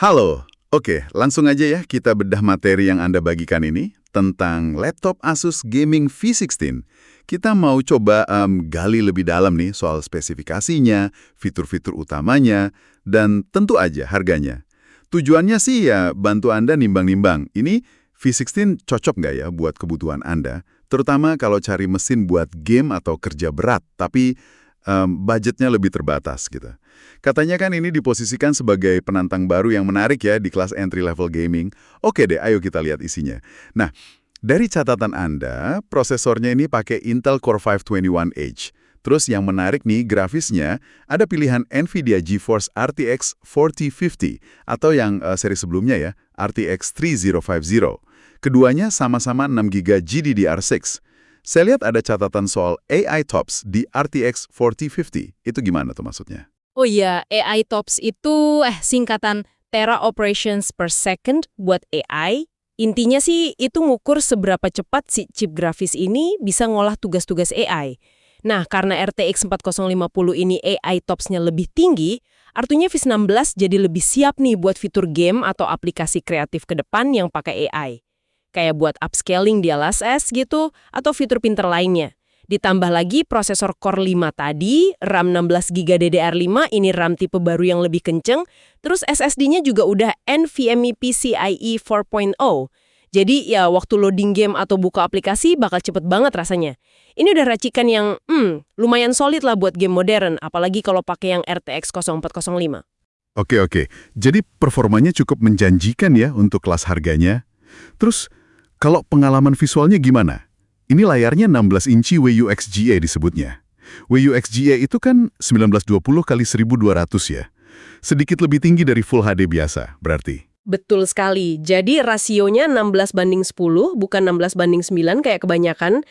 Halo, oke langsung aja ya kita bedah materi yang Anda bagikan ini tentang laptop Asus Gaming V16. Kita mau coba gali lebih dalam nih soal spesifikasinya, fitur-fitur utamanya, dan tentu aja harganya. Tujuannya sih ya bantu Anda nimbang-nimbang, ini V16 cocok nggak ya buat kebutuhan Anda, terutama kalau cari mesin buat game atau kerja berat, tapi budgetnya lebih terbatas gitu. Katanya kan ini diposisikan sebagai penantang baru yang menarik ya di kelas entry level gaming. Oke deh, ayo kita lihat isinya. Nah, dari catatan Anda, prosesornya ini pakai Intel Core 5 21H. Terus yang menarik nih, grafisnya ada pilihan NVIDIA GeForce RTX 4050 atau yang seri sebelumnya ya, RTX 3050. Keduanya sama-sama 6GB GDDR6. Saya lihat ada catatan soal AI TOPS di RTX 4050. Itu gimana tuh maksudnya? Oh iya, AI TOPS itu singkatan Tera Operations per Second buat AI. Intinya sih itu ngukur seberapa cepat si chip grafis ini bisa ngolah tugas-tugas AI. Nah, karena RTX 4050 ini AI TOPS-nya lebih tinggi, artinya V16 jadi lebih siap nih buat fitur game atau aplikasi kreatif ke depan yang pakai AI. Kayak buat upscaling di LSS gitu, atau fitur pinter lainnya. Ditambah lagi prosesor Core 5 tadi, RAM 16GB DDR5, ini RAM tipe baru yang lebih kenceng, terus SSD-nya juga udah NVMe PCIe 4.0. Jadi ya waktu loading game atau buka aplikasi bakal cepet banget rasanya. Ini udah racikan yang lumayan solid lah buat game modern, apalagi kalau pakai yang RTX 0405. Oke. Jadi performanya cukup menjanjikan ya untuk kelas harganya. Terus, kalau pengalaman visualnya gimana? Ini layarnya 16 inci WUXGA disebutnya. WUXGA itu kan 1920x1200 ya. Sedikit lebih tinggi dari Full HD biasa, berarti. Betul sekali. Jadi rasionya 16:10, bukan 16:9 kayak kebanyakan.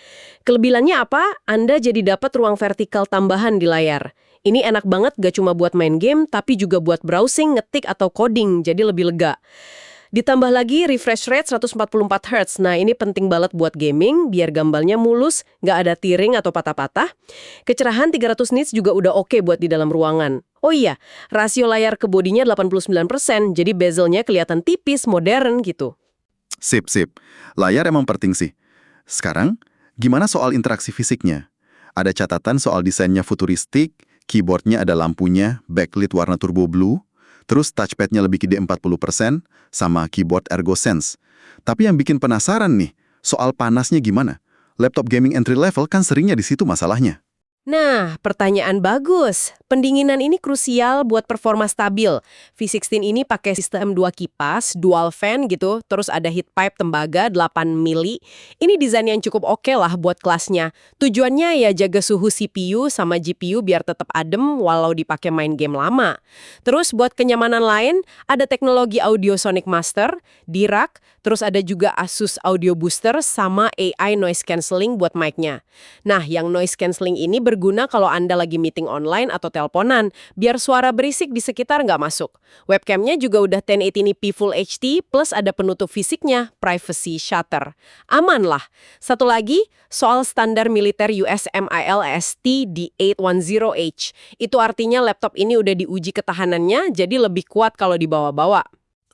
Kelebihannya apa? Anda jadi dapat ruang vertikal tambahan di layar. Ini enak banget gak cuma buat main game, tapi juga buat browsing, ngetik, atau coding, jadi lebih lega. Ditambah lagi refresh rate 144Hz. Nah, ini penting banget buat gaming, biar gambarnya mulus, nggak ada tiring atau patah-patah. Kecerahan 300 nits juga udah oke buat di dalam ruangan. Oh iya, rasio layar ke bodinya 89%, jadi bezelnya kelihatan tipis, modern gitu. Sip. Layar emang penting sih. Sekarang, gimana soal interaksi fisiknya? Ada catatan soal desainnya futuristik, keyboardnya ada lampunya, backlit warna turbo blue, terus touchpadnya lebih gede 40%, sama keyboard ErgoSense. Tapi yang bikin penasaran nih, soal panasnya gimana? Laptop gaming entry level kan seringnya di situ masalahnya. Nah, pertanyaan bagus. Pendinginan ini krusial buat performa stabil. V16 ini pakai sistem 2 kipas, dual fan gitu, terus ada heat pipe tembaga 8 mili. Ini desain yang cukup oke lah buat kelasnya. Tujuannya ya jaga suhu CPU sama GPU biar tetap adem walau dipakai main game lama. Terus buat kenyamanan lain, ada teknologi Audio Sonic Master, D-Rack, terus ada juga Asus Audio Booster sama AI Noise Cancelling buat mic-nya. Nah, yang noise cancelling ini berguna kalau Anda lagi meeting online atau teleponan, biar suara berisik di sekitar nggak masuk. Webcamnya juga udah 1080p Full HD, plus ada penutup fisiknya, privacy shutter. Aman lah. Satu lagi, soal standar militer US MIL-ST di 810H. Itu artinya laptop ini udah diuji ketahanannya, jadi lebih kuat kalau dibawa-bawa.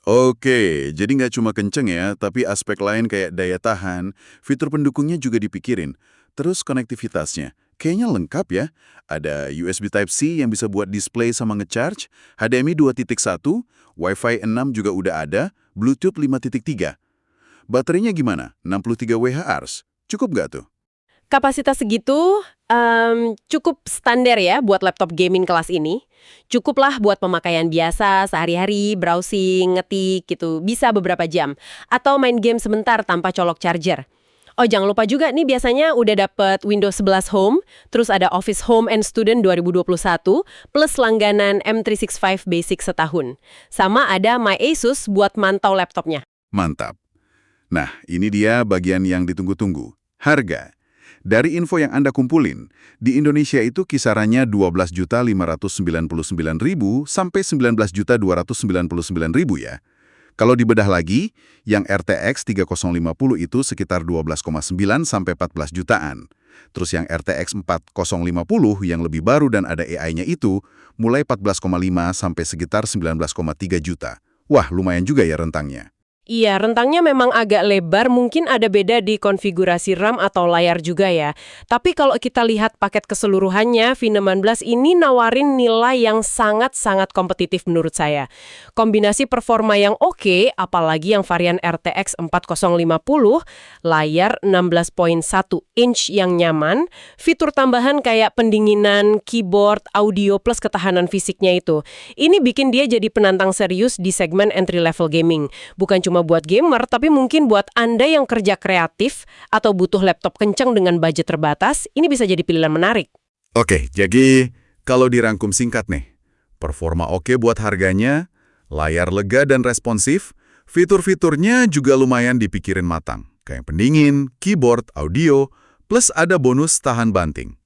Oke, jadi nggak cuma kenceng ya, tapi aspek lain kayak daya tahan, fitur pendukungnya juga dipikirin. Terus konektivitasnya, kayaknya lengkap ya. Ada USB Type-C yang bisa buat display sama ngecharge, HDMI 2.1, Wi-Fi 6 juga udah ada, Bluetooth 5.3. Baterainya gimana? 63 WH? Cukup nggak tuh? Kapasitas segitu cukup standar ya buat laptop gaming kelas ini. Cukuplah buat pemakaian biasa, sehari-hari, browsing, ngetik gitu, bisa beberapa jam. Atau main game sebentar tanpa colok charger. Oh, jangan lupa juga nih biasanya udah dapet Windows 11 Home, terus ada Office Home and Student 2021, plus langganan M365 Basic setahun. Sama ada My Asus buat mantau laptopnya. Mantap. Nah, ini dia bagian yang ditunggu-tunggu. Harga. Dari info yang Anda kumpulin, di Indonesia itu kisarannya 12.599.000 sampai 19.299.000 ya. Kalau dibedah lagi, yang RTX 3050 itu sekitar 12,9 sampai 14 jutaan. Terus yang RTX 4050 yang lebih baru dan ada AI-nya itu mulai 14,5 sampai sekitar 19,3 juta. Wah, lumayan juga ya rentangnya. Iya, rentangnya memang agak lebar, mungkin ada beda di konfigurasi RAM atau layar juga ya. Tapi kalau kita lihat paket keseluruhannya, V16 ini nawarin nilai yang sangat-sangat kompetitif menurut saya. Kombinasi performa yang oke, apalagi yang varian RTX 4050, layar 16.1 inch yang nyaman, fitur tambahan kayak pendinginan, keyboard, audio plus ketahanan fisiknya itu. Ini bikin dia jadi penantang serius di segmen entry level gaming. Bukan cuma buat gamer, tapi mungkin buat Anda yang kerja kreatif atau butuh laptop kencang dengan budget terbatas, ini bisa jadi pilihan menarik. Oke, jadi kalau dirangkum singkat nih, performa oke buat harganya, layar lega dan responsif, fitur-fiturnya juga lumayan dipikirin matang, kayak pendingin, keyboard, audio, plus ada bonus tahan banting.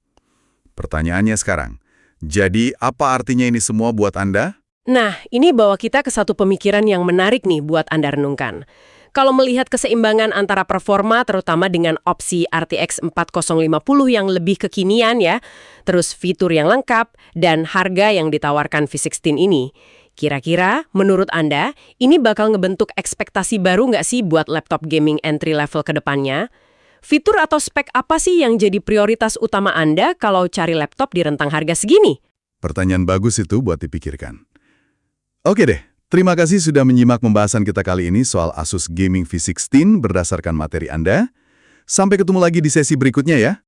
Pertanyaannya sekarang, jadi apa artinya ini semua buat Anda? Nah, ini bawa kita ke satu pemikiran yang menarik nih buat Anda renungkan. Kalau melihat keseimbangan antara performa terutama dengan opsi RTX 4050 yang lebih kekinian ya, terus fitur yang lengkap, dan harga yang ditawarkan V16 ini, kira-kira menurut Anda ini bakal ngebentuk ekspektasi baru nggak sih buat laptop gaming entry level ke depannya? Fitur atau spek apa sih yang jadi prioritas utama Anda kalau cari laptop di rentang harga segini? Pertanyaan bagus itu buat dipikirkan. Oke deh, terima kasih sudah menyimak pembahasan kita kali ini soal Asus Gaming V16 berdasarkan materi Anda. Sampai ketemu lagi di sesi berikutnya ya.